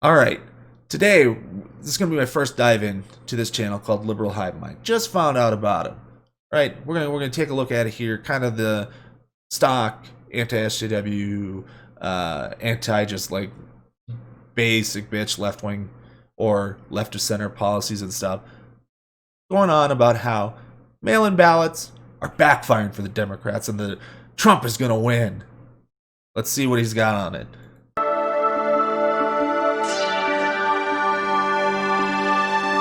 All right, today this is gonna be my first dive in to this channel called Liberal Hivemind. Just found out about him. Right, we're gonna take a look at it here, kind of the stock anti-SJW, anti just like basic bitch left wing or left of center policies and stuff, going on about how mail-in ballots are backfiring for the Democrats and the Trump is gonna win. Let's see what he's got on it.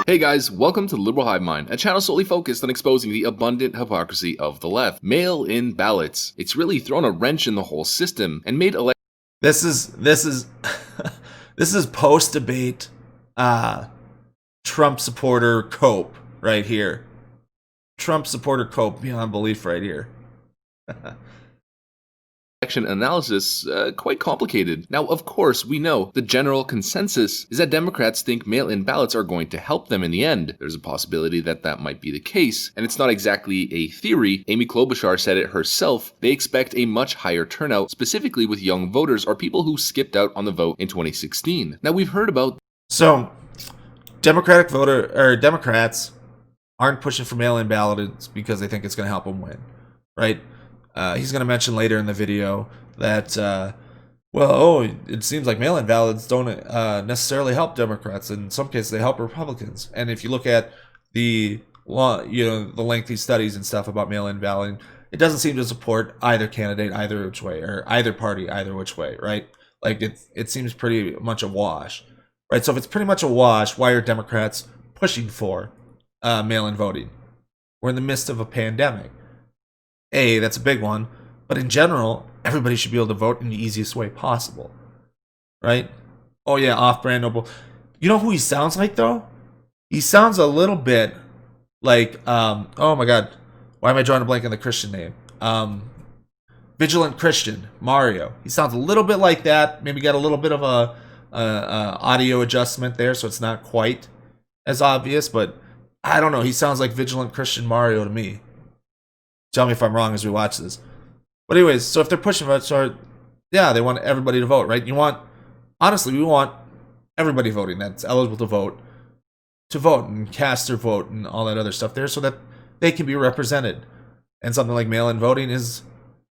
Hey guys, welcome to Liberal Hive Mind, a channel solely focused on exposing the abundant hypocrisy of the left. Mail-in ballots. It's really thrown a wrench in the whole system and made This is this is post debate Trump supporter cope right here. Trump supporter cope beyond belief right here. election analysis quite complicated. Now, of course, we know the general consensus is that Democrats think mail-in ballots are going to help them in the end. There's a possibility that that might be the case, and it's not exactly a theory. Amy Klobuchar said it herself. They expect a much higher turnout, specifically with young voters or people who skipped out on the vote in 2016. Now, we've heard about Democrats aren't pushing for mail-in ballots because they think it's going to help them win, right? He's going to mention later in the video that, it seems like mail-in ballots don't necessarily help Democrats. In some cases, they help Republicans. And if you look at the the lengthy studies and stuff about mail-in balloting, it doesn't seem to support either candidate, either which way, or either party, either which way, right? Like it seems pretty much a wash, right? So if it's pretty much a wash, why are Democrats pushing for mail-in voting? We're in the midst of a pandemic. That's a big one. But in general, everybody should be able to vote in the easiest way possible. Right? Oh yeah, off-brand noble. You know who he sounds like though? He sounds a little bit like oh my god. Why am I drawing a blank on the Christian name? Vigilant Christian, Mario. He sounds a little bit like that. Maybe got a little bit of a audio adjustment there, so it's not quite as obvious, but I don't know. He sounds like Vigilant Christian Mario to me. Tell me if I'm wrong as we watch this. But anyways, so if they're pushing votes, they want everybody to vote, right? We want everybody voting that's eligible to vote and cast their vote and all that other stuff there so that they can be represented. And something like mail-in voting is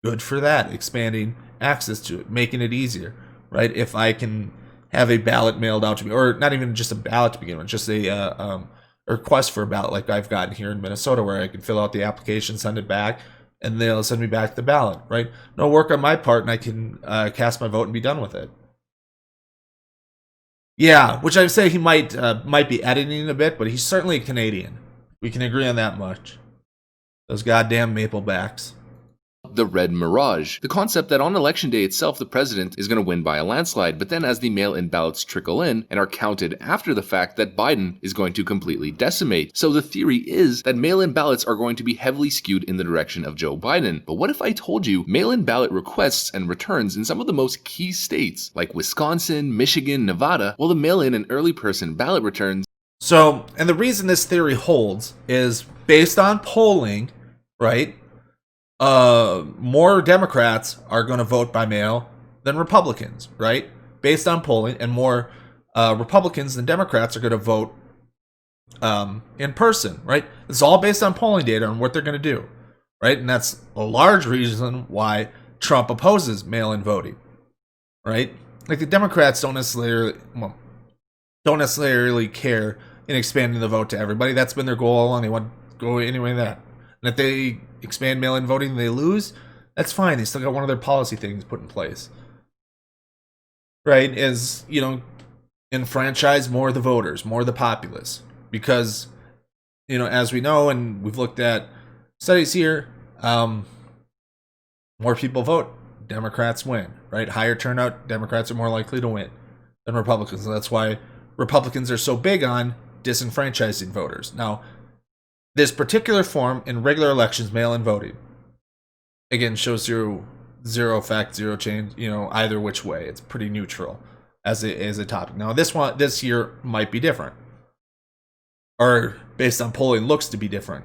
good for that, expanding access to it, making it easier, right? If I can have a ballot mailed out to me, or not even just a ballot to begin with, just a request for a ballot like I've gotten here in Minnesota, where I can fill out the application, send it back, and they'll send me back the ballot, right? No work on my part, and I can cast my vote and be done with it. Yeah, which I would say he might be editing a bit, but he's certainly Canadian. We can agree on that much. Those goddamn maple backs. the red mirage, the concept that on election day itself the president is going to win by a landslide, but then as the mail-in ballots trickle in and are counted after the fact, that Biden is going to completely decimate. So the theory is that mail-in ballots are going to be heavily skewed in the direction of Joe Biden. But what if I told you mail-in ballot requests and returns in some of the most key states like Wisconsin, Michigan, Nevada, while the mail-in and early person ballot returns. So, and the reason this theory holds is based on polling, right? More Democrats are going to vote by mail than Republicans, right? Based on polling, and more Republicans than Democrats are going to vote in person, right? It's all based on polling data and what they're going to do, right? And that's a large reason why Trump opposes mail-in voting, right? Like the Democrats don't necessarily care in expanding the vote to everybody. That's been their goal all along. They want to go anyway that. And if they expand mail-in voting and they lose, that's fine. They still got one of their policy things put in place. Right? Is, enfranchise more of the voters, more of the populace. Because, as we know, and we've looked at studies here, more people vote, Democrats win, right? Higher turnout, Democrats are more likely to win than Republicans. And that's why Republicans are so big on disenfranchising voters. Now, this particular form in regular elections, mail-in voting, again, shows zero effect, zero change, either which way. It's pretty neutral as a topic. Now, this year might be different, or based on polling, looks to be different.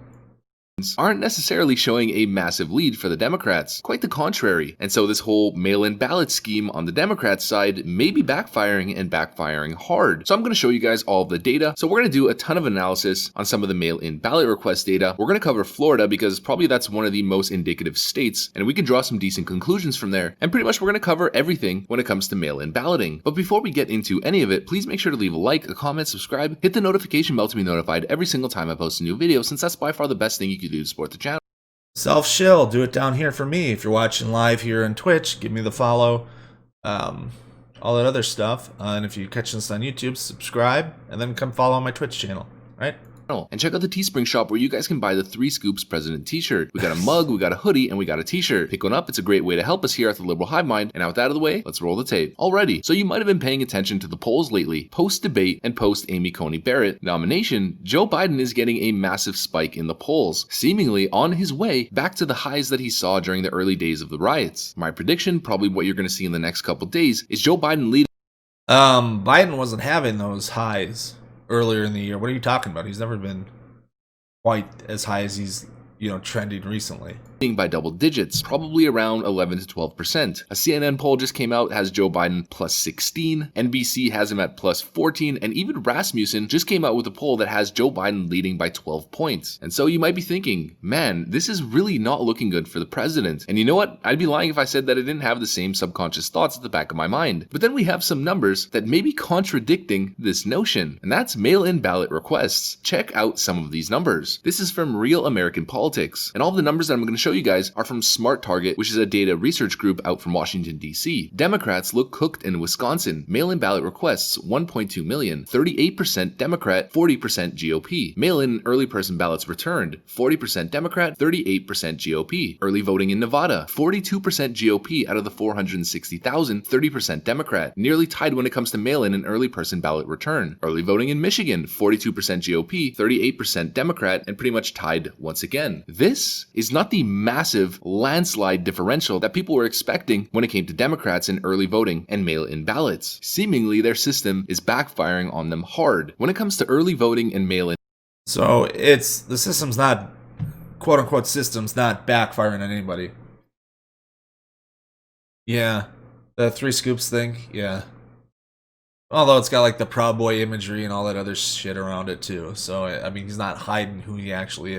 aren't necessarily showing a massive lead for the Democrats. Quite the contrary. And so this whole mail-in ballot scheme on the Democrats' side may be backfiring and backfiring hard. So I'm going to show you guys all of the data. So we're going to do a ton of analysis on some of the mail-in ballot request data. We're going to cover Florida because probably that's one of the most indicative states, and we can draw some decent conclusions from there. And pretty much we're going to cover everything when it comes to mail-in balloting. But before we get into any of it, please make sure to leave a like, a comment, subscribe, hit the notification bell to be notified every single time I post a new video, since that's by far the best thing you can do to support the channel. Self-shill, do it down here for me. If you're watching live here on Twitch, give me the follow, all that other stuff. And if you're catching this on YouTube, subscribe, and then come follow my Twitch channel, right? And check out the Teespring shop where you guys can buy the 3 Scoops President t-shirt. We got a mug, we got a hoodie, and we got a t-shirt. Pick one up, it's a great way to help us here at the Liberal Hivemind. And now with that out of the way, let's roll the tape. Alrighty, so you might have been paying attention to the polls lately. Post-debate and post-Amy Coney Barrett nomination, Joe Biden is getting a massive spike in the polls, seemingly on his way back to the highs that he saw during the early days of the riots. My prediction, probably what you're going to see in the next couple days, is Joe Biden leading. Biden wasn't having those highs earlier in the year. What are you talking about? He's never been quite as high as he's, trending recently. By double digits, probably around 11 to 12%. A CNN poll just came out, has Joe Biden plus 16, NBC has him at plus 14, and even Rasmussen just came out with a poll that has Joe Biden leading by 12 points. And so you might be thinking, man, this is really not looking good for the president. And you know what? I'd be lying if I said that I didn't have the same subconscious thoughts at the back of my mind. But then we have some numbers that may be contradicting this notion, and that's mail-in ballot requests. Check out some of these numbers. This is from Real American Politics, and all of the numbers that I'm going to show you guys are from Smart Target, which is a data research group out from Washington, D.C. Democrats look cooked in Wisconsin. Mail-in ballot requests, 1.2 million. 38% Democrat, 40% GOP. Mail-in early person ballots returned, 40% Democrat, 38% GOP. Early voting in Nevada, 42% GOP out of the 460,000, 30% Democrat. Nearly tied when it comes to mail-in and early person ballot return. Early voting in Michigan, 42% GOP, 38% Democrat, and pretty much tied once again. This is not the massive landslide differential that people were expecting when it came to Democrats in early voting and mail-in ballots. Seemingly, their system is backfiring on them hard when it comes to early voting and mail-in. So the system's not, quote-unquote system's not backfiring on anybody. Yeah, the 3 Scoops thing, yeah. Although it's got like the Proud Boy imagery and all that other shit around it too. So, I mean, he's not hiding who he actually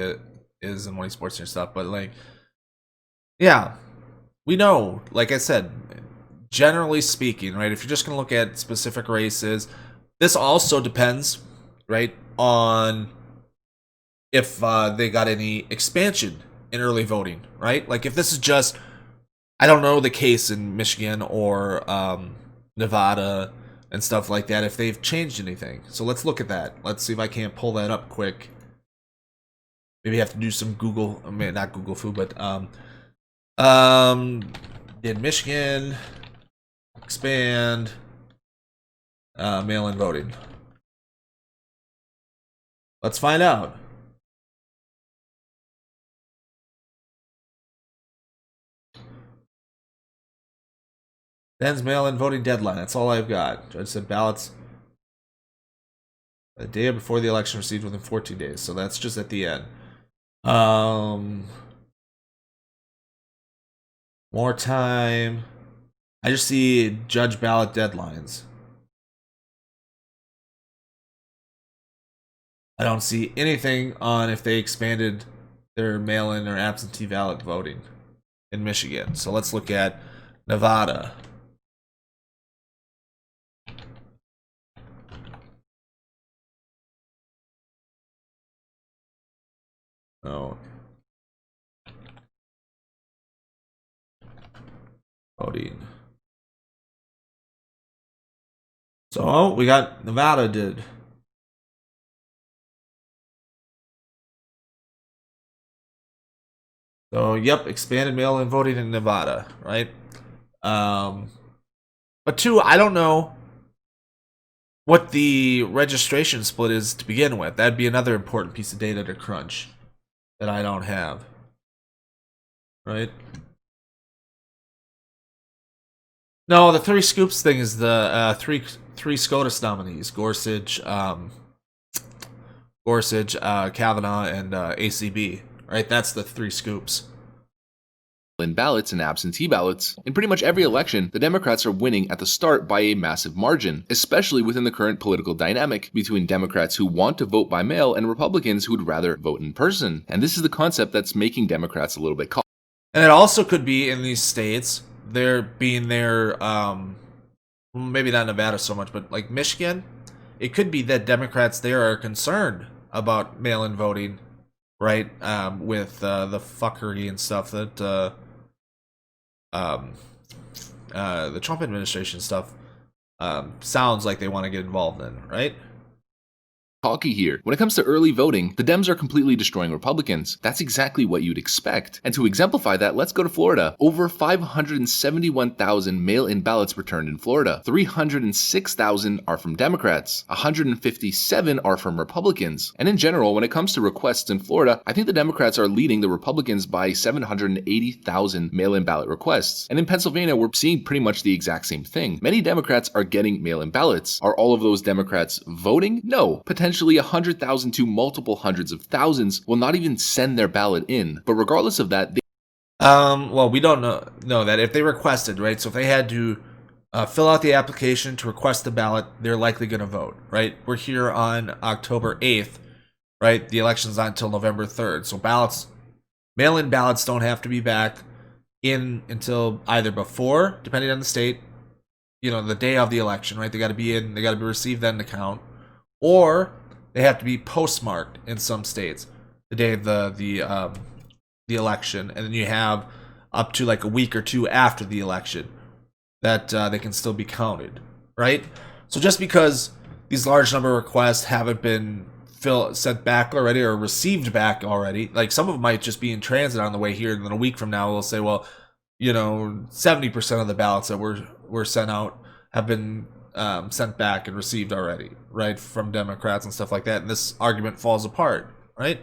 is and when he sports and stuff, but like, yeah, we know, like I said, generally speaking, right, if you're just going to look at specific races, this also depends, right, on if they got any expansion in early voting, right? Like if this is just, I don't know the case in Michigan or Nevada and stuff like that, if they've changed anything. So let's look at that. Let's see if I can't pull that up quick. Maybe I have to do some Google, I mean, not Google Foo, but did Michigan expand mail-in voting? Let's find out. Ben's mail-in voting deadline. That's all I've got. Judge said ballots a day before the election received within 14 days. So that's just at the end. More time. I just see judge ballot deadlines. I don't see anything on if they expanded their mail-in or absentee ballot voting in Michigan. So let's look at Nevada. Oh. Voting. So we got Nevada did. So yep, expanded mail-in voting in Nevada, right? But 2, I don't know what the registration split is to begin with. That'd be another important piece of data to crunch that I don't have, right? No, the 3 Scoops thing is the three SCOTUS nominees: Gorsuch, Kavanaugh, and ACB, right? That's the 3 scoops. In ballots and absentee ballots. In pretty much every election, the Democrats are winning at the start by a massive margin, especially within the current political dynamic between Democrats who want to vote by mail and Republicans who would rather vote in person. And this is the concept that's making Democrats a little bit cautious. And it also could be in these states, there being their, maybe not Nevada so much, but like Michigan, it could be that Democrats there are concerned about mail-in voting, right? With the fuckery and stuff that the Trump administration stuff sounds like they want to get involved in, right? Hockey here. When it comes to early voting, the Dems are completely destroying Republicans. That's exactly what you'd expect. And to exemplify that, let's go to Florida. Over 571,000 mail-in ballots returned in Florida. 306,000 are from Democrats. 157 are from Republicans. And in general, when it comes to requests in Florida, I think the Democrats are leading the Republicans by 780,000 mail-in ballot requests. And in Pennsylvania, we're seeing pretty much the exact same thing. Many Democrats are getting mail-in ballots. Are all of those Democrats voting? No. Potentially 100,000 to multiple hundreds of thousands will not even send their ballot in. But regardless of that, well, we don't know that if they requested, right? So if they had to fill out the application to request the ballot, they're likely going to vote, right? We're here on October 8th, right? The election's not until November 3rd. So mail-in ballots don't have to be back in until either before, depending on the state, the day of the election, right? They got to be received then to count, or they have to be postmarked in some states the day of the election, and then you have up to like a week or two after the election that they can still be counted, right? So just because these large number of requests haven't been sent back already or received back already, like some of them might just be in transit on the way here, and then a week from now they'll say, well, 70% of the ballots that were sent out have been sent back and received already, right, from Democrats and stuff like that, and this argument falls apart, right?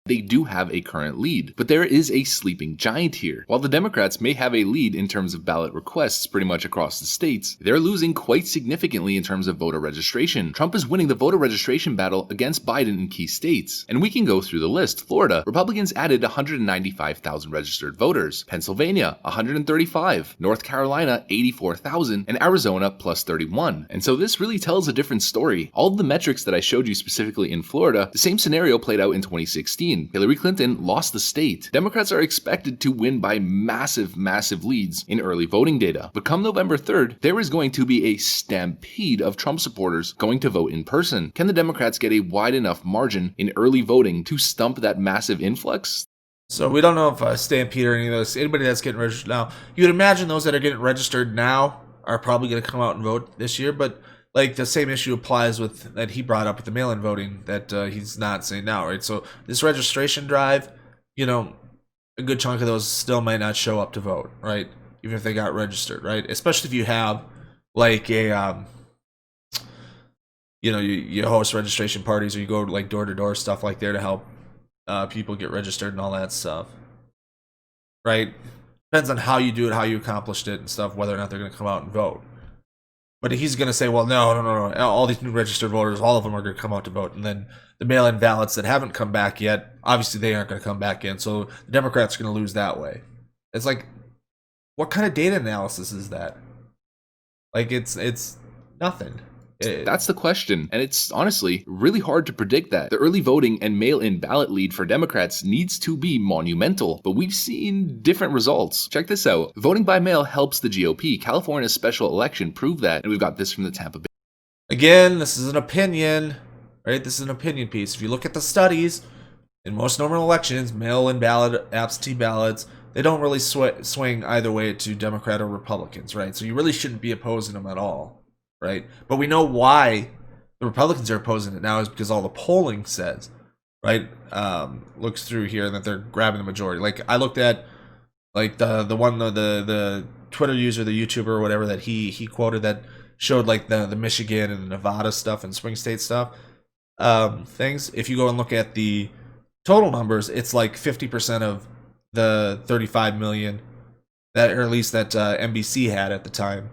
They do have a current lead, but there is a sleeping giant here. While the Democrats may have a lead in terms of ballot requests pretty much across the states, they're losing quite significantly in terms of voter registration. Trump is winning the voter registration battle against Biden in key states. And we can go through the list. Florida, Republicans added 195,000 registered voters. Pennsylvania, 135. North Carolina, 84,000. And Arizona, plus 31. And so this really tells a different story. All of the metrics that I showed you specifically in Florida, the same scenario played out in 2016. Hillary Clinton lost the state. Democrats are expected to win by massive leads in early voting data. But come November 3rd, there is going to be a stampede of Trump supporters going to vote in person. Can the Democrats get a wide enough margin in early voting to stump that massive influx? So we don't know if Stampede or any of those, anybody that's getting registered now, you would imagine those that are getting registered now are probably going to come out and vote this year, but like the same issue applies with that he brought up with the mail-in voting that he's not saying now, right? So this registration drive, a good chunk of those still might not show up to vote, right? Even if they got registered, right? Especially if you have like a, you host registration parties or you go like door to door stuff like there to help people get registered and all that stuff, right? Depends on how you do it, how you accomplished it and stuff, whether or not they're going to come out and vote. But he's going to say, well, no. All these new registered voters, all of them are going to come out to vote. And then the mail-in ballots that haven't come back yet, obviously they aren't going to come back in. So the Democrats are going to lose that way. It's like, what kind of data analysis is that? Like, it's nothing. That's the question, and it's honestly really hard to predict that. The early voting and mail-in ballot lead for Democrats needs to be monumental, but we've seen different results. Check this out. Voting by mail helps the GOP. California's special election proved that, and we've got this from the Tampa Bay. Again, this is an opinion, right? This is an opinion piece. If you look at the studies, in most normal elections, mail-in ballot, absentee ballots, they don't really swing either way to Democrat or Republicans, right? So you really shouldn't be opposing them at all. Right, but we know why the Republicans are opposing it now is because all the polling says, right, looks through here that they're grabbing the majority. Like I looked at, like the Twitter user, the YouTuber or whatever that he quoted that showed like the Michigan and the Nevada stuff and swing state stuff, things. If you go and look at the total numbers, it's like 50% of the 35 million that, or at least that NBC had at the time.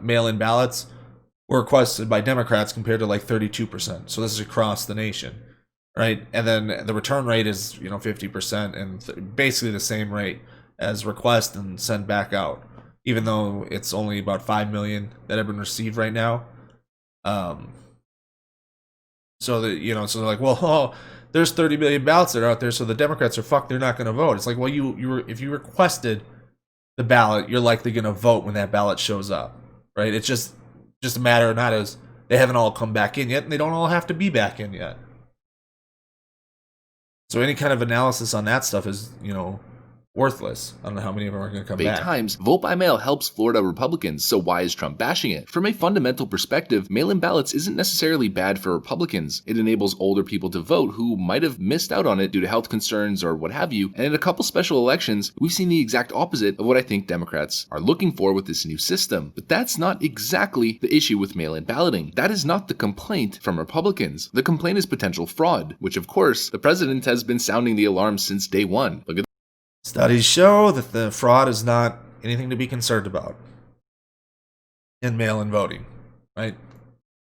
Mail-in ballots were requested by Democrats compared to like 32%. So this is across the nation. right? And then the return rate is 50% and basically the same rate as request and send back out, even though it's only about 5 million that have been received right now. So that so they're like, well, oh, there's 30 million ballots that are out there, so the Democrats are fucked. They're not going to vote. It's like, well, if you requested the ballot, you're likely going to vote when that ballot shows up, right? It's just a matter of not as they haven't all come back in yet, and they don't all have to be back in yet. So any kind of analysis on that stuff is, worthless. I don't know how many of them are going to come back. Times, vote by mail helps Florida Republicans, so why is Trump bashing it? From a fundamental perspective, mail-in ballots isn't necessarily bad for Republicans. It enables older people to vote who might have missed out on it due to health concerns or what have you, and in a couple special elections, we've seen the exact opposite of what I think Democrats are looking for with this new system. But that's not exactly the issue with mail-in balloting. That is not the complaint from Republicans. The complaint is potential fraud, which of course, the president has been sounding the alarm since day one. Look at Studies show that the fraud is not anything to be concerned about in mail-in voting, right?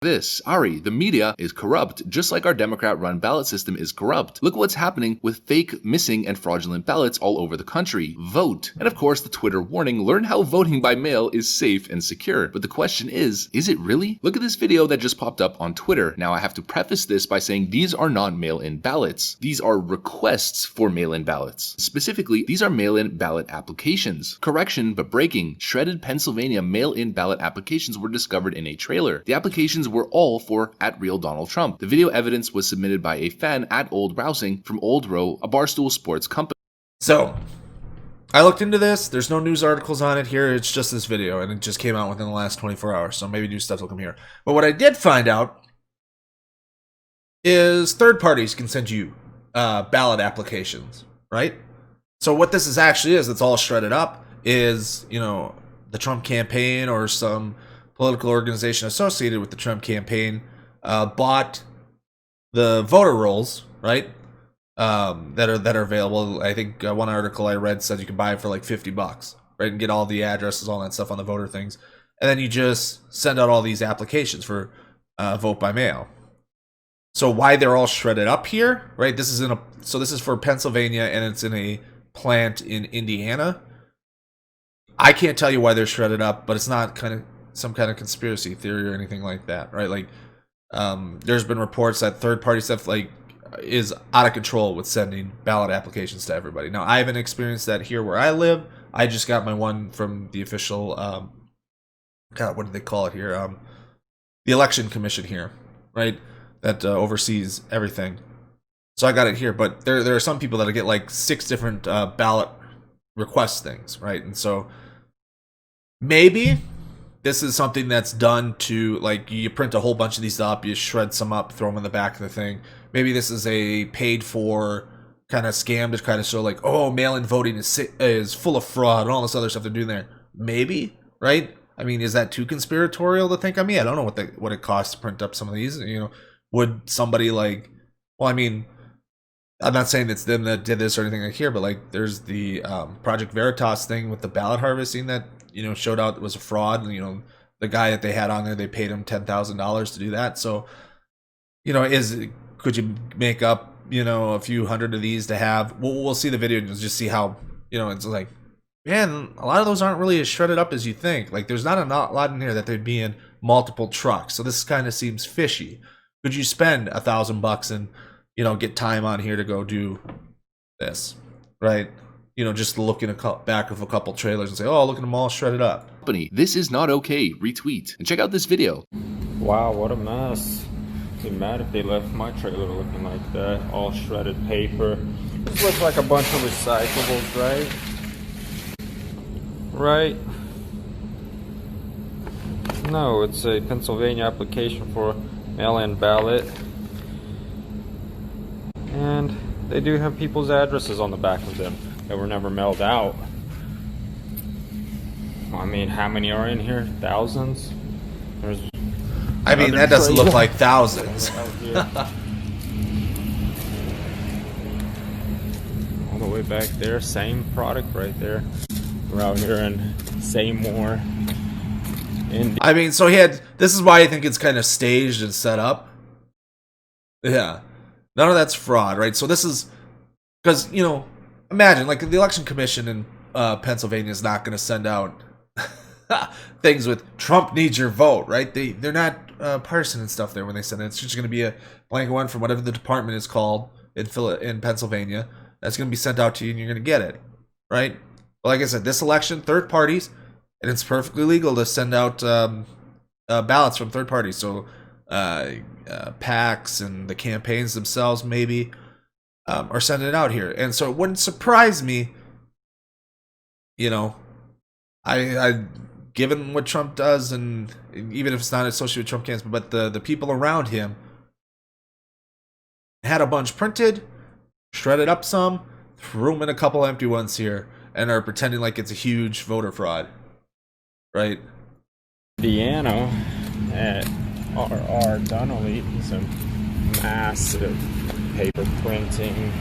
this. Ari, the media is corrupt, just like our Democrat-run ballot system is corrupt. Look what's happening with fake, missing, and fraudulent ballots all over the country. Vote. And of course, the Twitter warning, learn how voting by mail is safe and secure. But the question is it really? Look at this video that just popped up on Twitter. Now, I have to preface this by saying these are not mail-in ballots. These are requests for mail-in ballots. Specifically, these are mail-in ballot applications. Correction, but breaking. Shredded Pennsylvania mail-in ballot applications were discovered in a trailer. The applications were all for @RealDonaldTrump. The video evidence was submitted by a fan at Old Rousing from Old Row, a Barstool Sports company. So, I looked into this. There's no news articles on it here. It's just this video, and it just came out within the last 24 hours. So maybe new stuff will come here. But what I did find out is third parties can send you ballot applications, right? So what this is actually is, it's all shredded up, is, the Trump campaign or some political organization associated with the Trump campaign bought the voter rolls, right? That are available. I think one article I read said you can buy it for like $50, right? And get all the addresses, all that stuff on the voter things. And then you just send out all these applications for vote by mail. So why they're all shredded up here, right? This is for Pennsylvania, and it's in a plant in Indiana. I can't tell you why they're shredded up, but it's not some kind of conspiracy theory or anything like that, right? Like, there's been reports that third-party stuff is out of control with sending ballot applications to everybody. Now, I haven't experienced that here where I live. I just got my one from the official, what do they call it here? The election commission here, right? That oversees everything. So I got it here, but there are some people that get like 6 different ballot request things, right? And so maybe this is something that's done to, like, you print a whole bunch of these up, you shred some up, throw them in the back of the thing. Maybe this is a paid for kind of scam to kind of show, like, oh, mail-in voting is full of fraud and all this other stuff they're doing there. Maybe, right? I mean, is that too conspiratorial to think? I mean, I don't know what it costs to print up some of these. Would somebody well, I mean, I'm not saying it's them that did this or anything like here, but like there's the Project Veritas thing with the ballot harvesting that, showed out it was a fraud. And, the guy that they had on there, they paid him $10,000 to do that. So, could you make up, a few hundred of these to have? We'll see the video and just see how, it's like, man, a lot of those aren't really as shredded up as you think. Like, there's not a lot in here that they'd be in multiple trucks. So this kind of seems fishy. Could you spend $1,000 and, get time on here to go do this, right? Just look in back of a couple trailers and say, oh, look at them all shredded up. This is not okay. Retweet. And check out this video. Wow, what a mess. Be mad if they left my trailer looking like that. All shredded paper. This looks like a bunch of recyclables, right? Right? No, it's a Pennsylvania application for mail-in ballot. And they do have people's addresses on the back of them that were never mailed out. I mean, how many are in here? Thousands? That doesn't look like thousands. All the way back there, same product right there. We're out here in Seymour. So this is why I think it's kind of staged and set up. Yeah. None of that's fraud, right? So this is because, you know, imagine like the election commission in Pennsylvania is not going to send out things with Trump needs your vote, right? They're not partisan and stuff there when they send it. It's just going to be a blanket one from whatever the department is called in Pennsylvania. That's going to be sent out to you, and you're going to get it, right? But like I said, this election, third parties, and it's perfectly legal to send out ballots from third parties. So PACs and the campaigns themselves maybe are sending it out here, and so it wouldn't surprise me. You know, I given what Trump does, and even if it's not associated with Trump campaigns, but the people around him had a bunch printed, shredded up some, threw them in a couple empty ones here, and are pretending like it's a huge voter fraud, right? Indiana at R.R. Donnelly, some massive paper printing.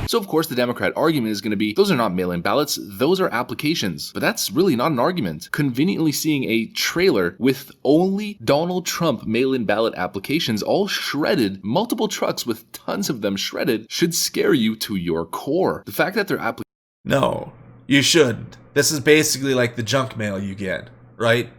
So of course the Democrat argument is going to be, those are not mail-in ballots, those are applications. But that's really not an argument. Conveniently seeing a trailer with only Donald Trump mail-in ballot applications all shredded, multiple trucks with tons of them shredded, should scare you to your core. The fact that they're No, you shouldn't. This is basically like the junk mail you get, right?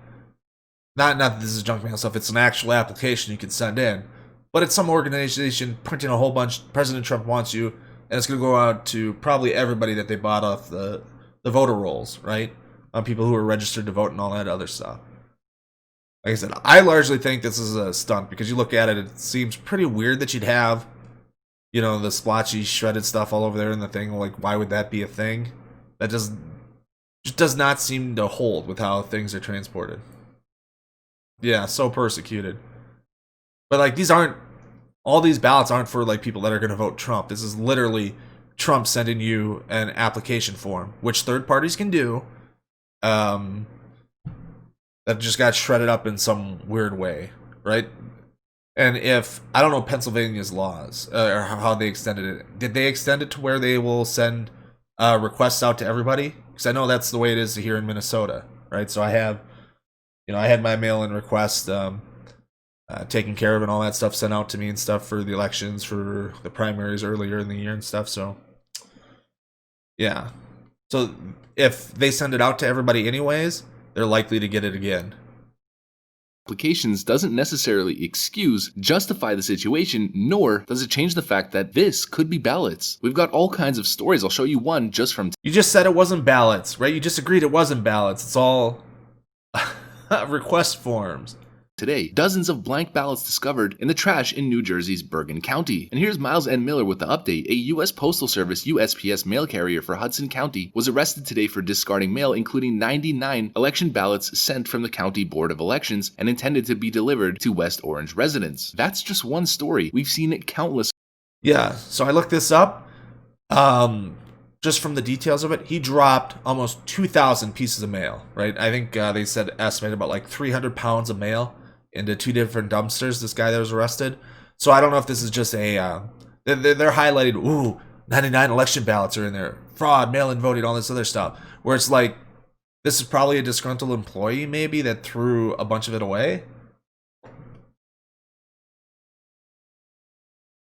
Not that this is junk mail stuff, it's an actual application you can send in. But it's some organization printing a whole bunch. President Trump wants you, and it's going to go out to probably everybody that they bought off the voter rolls, right? On people who are registered to vote and all that other stuff. Like I said, I largely think this is a stunt because you look at it, it seems pretty weird that you'd have, you know, the splotchy shredded stuff all over there in the thing. Like, why would that be a thing? That just does not seem to hold with how things are transported. Yeah, so persecuted. But like all these ballots aren't for like people that are going to vote Trump. This is literally Trump sending you an application form, which third parties can do. That just got shredded up in some weird way, right? And if I don't know Pennsylvania's laws or how they extended it, did they extend it to where they will send requests out to everybody? Because I know that's the way it is here in Minnesota, right? So I had my mail-in request taken care of and all that stuff sent out to me and stuff for the elections, for the primaries earlier in the year and stuff. So yeah, so if they send it out to everybody anyways, they're likely to get it again. applications doesn't necessarily justify the situation, nor does it change the fact that this could be ballots. We've got all kinds of stories. I'll show you one just from You just said it wasn't ballots, right? You just agreed it wasn't ballots. It's all request forms. today. Dozens of blank ballots discovered in the trash in New Jersey's Bergen County. And here's Miles N. Miller with the update. A U.S. Postal Service USPS mail carrier for Hudson County was arrested today for discarding mail, including 99 election ballots sent from the County Board of Elections and intended to be delivered to West Orange residents. That's just one story. We've seen it countless. Yeah, so I looked this up. Just from the details of it, he dropped almost 2,000 pieces of mail, right? I think they said estimated about like 300 pounds of mail into two different dumpsters, this guy that was arrested. So I don't know if this is just a... they're highlighted, ooh, 99 election ballots are in there. Fraud, mail-in voting, all this other stuff. Where it's like, this is probably a disgruntled employee, maybe, that threw a bunch of it away.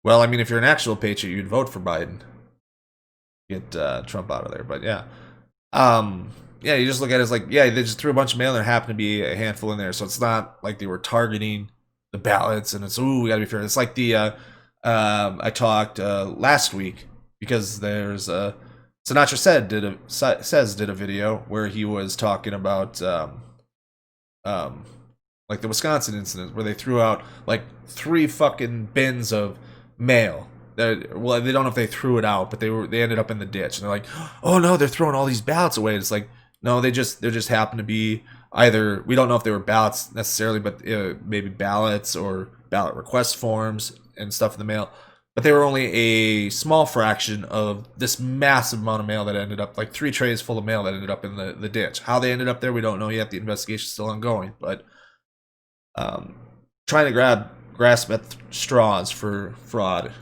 Well, I mean, if you're an actual patriot, you'd vote for Biden. Get Trump out of there, but yeah. Yeah, you just look at it as like, yeah, they just threw a bunch of mail and there happened to be a handful in there. So it's not like they were targeting the ballots and it's, ooh, we gotta be fair. It's like the, I talked last week because there's Sinatra says did a video where he was talking about like the Wisconsin incident where they threw out like 3 fucking bins of mail. Well, they don't know if they threw it out, but they ended up in the ditch, and they're like, "Oh no, they're throwing all these ballots away." It's like, no, they just happen to be either, we don't know if they were ballots necessarily, but maybe ballots or ballot request forms and stuff in the mail. But they were only a small fraction of this massive amount of mail that ended up, like 3 trays full of mail that ended up in the ditch. How they ended up there, we don't know yet. The investigation's still ongoing, but trying to grasp at straws for fraud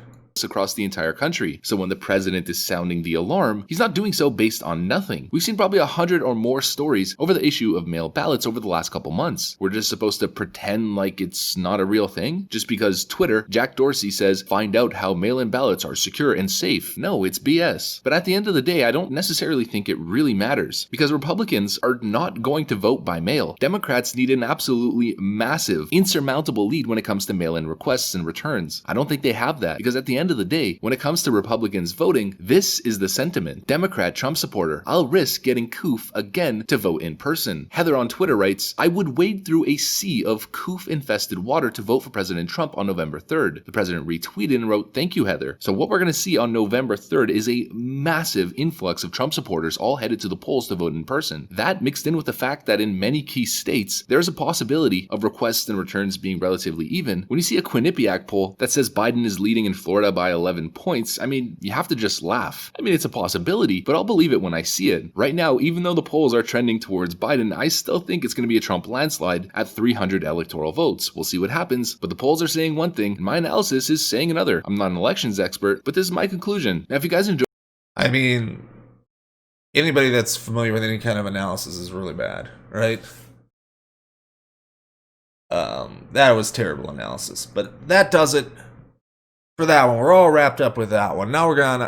across the entire country. So when the president is sounding the alarm, he's not doing so based on nothing. We've seen probably 100 or more stories over the issue of mail ballots over the last couple months. We're just supposed to pretend like it's not a real thing? Just because Twitter, Jack Dorsey says, find out how mail-in ballots are secure and safe. No, it's BS. But at the end of the day, I don't necessarily think it really matters, because Republicans are not going to vote by mail. Democrats need an absolutely massive, insurmountable lead when it comes to mail-in requests and returns. I don't think they have that, because at the end of the day, when it comes to Republicans voting, this is the sentiment. Democrat, Trump supporter, I'll risk getting coof again to vote in person. Heather on Twitter writes, I would wade through a sea of coof-infested water to vote for President Trump on November 3rd. The president retweeted and wrote, thank you, Heather. So what we're going to see on November 3rd is a massive influx of Trump supporters all headed to the polls to vote in person. That mixed in with the fact that in many key states, there's a possibility of requests and returns being relatively even. When you see a Quinnipiac poll that says Biden is leading in Florida by 11 points, I mean, you have to just laugh. I mean, it's a possibility, but I'll believe it when I see it. Right now, even though the polls are trending towards Biden, I still think it's going to be a Trump landslide at 300 electoral votes. We'll see what happens, but the polls are saying one thing, and my analysis is saying another. I'm not an elections expert, but this is my conclusion. Now, if you guys enjoy... I mean, anybody that's familiar with any kind of analysis is really bad, right? That was terrible analysis, but that does it for that one. We're all wrapped up with that one. Now we're gonna